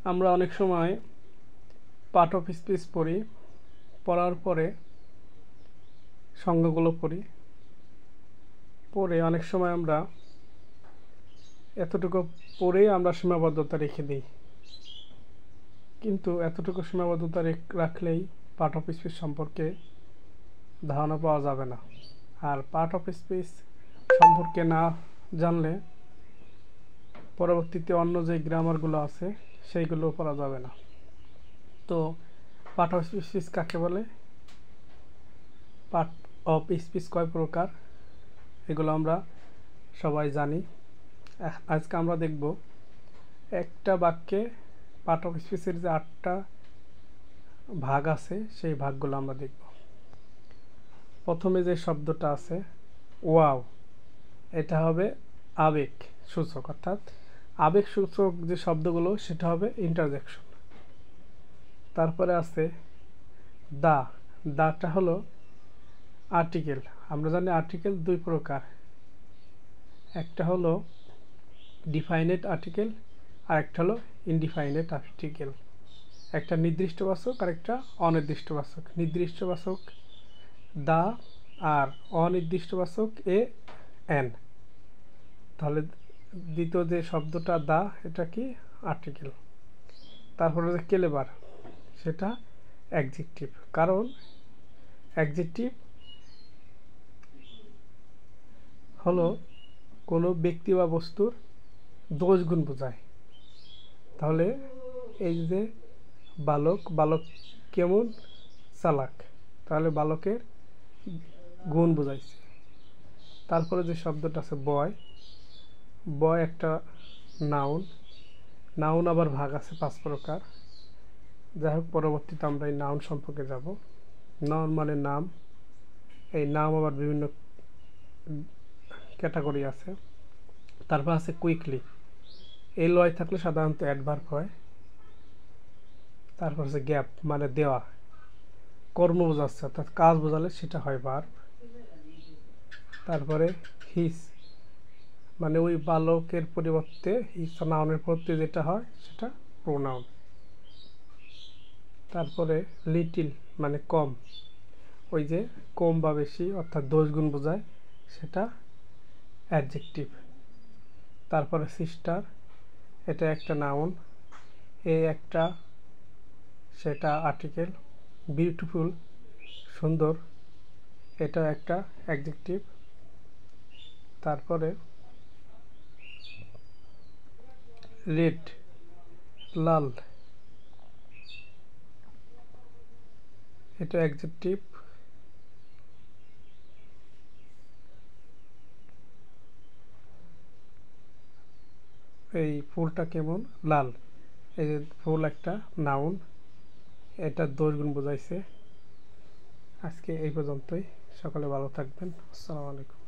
আমরা অনেক সময় পার্ট অফ স্পিচ পড়ি, পড়ার পরে সংজ্ঞাগুলো পড়ে অনেক সময় আমরা এতটুকু পড়েই আমরা সীমাবদ্ধতা রেখে দিই, কিন্তু এতটুকু সীমাবদ্ধতা রাখলেই পার্ট অফ স্পিচ সম্পর্কে ধারণা পাওয়া যাবে না। আর পার্ট অফ স্পিচ সম্পর্কে না জানলে পরবর্তীতে অন্য যে গ্রামারগুলো আছে সেইগুলো পড়া যাবে না। তো পার্ট অফ স্পিচ কাকে বলে, পার্ট অফ স্পিচ কয় প্রকার, এগুলো আমরা সবাই জানি। আজকে আমরা দেখব একটা বাক্যে পার্ট অফ স্পিচের যে 8টা ভাগ আছে সেই ভাগগুলো আমরা দেখব। প্রথমে যে শব্দটা আছে ওয়াও, এটা হবে আবেগ সূচক, অর্থাৎ আবেগ সূচক যে শব্দগুলো সেটা হবে ইন্টারজেকশন। তারপরে আছে দাটা হলো আর্টিকেল। আমরা জানি আর্টিকেল দুই প্রকার, একটা হলো ডিফাইনেট আর্টিকেল আর একটা হলো ইনডিফাইনেট আর্টিকেল। একটা নির্দিষ্ট বাচক আর একটা অনির্দিষ্ট বাচক। নির্দিষ্ট বাচক দা আর অনির্দিষ্ট বাচক এ এন। তাহলে দ্বিতীয় যে শব্দটা দা, এটা কি আর্টিকেল। তারপরে যে কেলেবার, সেটা অ্যাডজেক্টিভ, কারণ অ্যাডজেক্টিভ হলো কোনো ব্যক্তি বা বস্তুর দোষ গুণ বোঝায়। তাহলে এই যে বালক কেমন চালাক, তাহলে বালকের গুণ বোঝাইছে। তারপরে যে শব্দটা আছে বয় একটা নাউন আবার ভাগ আছে 5 প্রকার। যাই হোক, পরবর্তীতে আমরা এই নাউন সম্পর্কে যাব। নাউন মানে নাম, এই নাম আবার বিভিন্ন ক্যাটাগরি আছে। তারপর আছে কুইকলি, এই লয় থাকলে সাধারণত অ্যাডভার্ব হয়। তারপর আছে গ্যাপ মানে দেওয়া, কর্ম বোঝাচ্ছে অর্থাৎ কাজ বোঝালে সেটা হয় ভার্ব। তারপরে হিস মানে ওই বালকের পরিবর্তে হিস নাউনের পরিবর্তে যেটা হয় সেটা প্রোনাউন। তারপরে লিটিল মানে কম, ওই যে কম বা বেশি অর্থাৎ দোষ গুণ বোঝায়, সেটা অ্যাডজেক্টিভ। তারপরে সিস্টার, এটা একটা নাউন, একটা সেটা আর্টিকেল। বিউটিফুল সুন্দর, এটা একটা অ্যাডজেক্টিভ। তারপরে রেড লাল, এটা অ্যাডজেক্টিভ। এই ফুলটা কেমন লাল, এই যে ফুল একটা নাউন, এটা দোষ গুণ বোঝাইছে। আজকে এই পর্যন্তই, সকলে ভালো থাকবেন। আসসালামু আলাইকুম।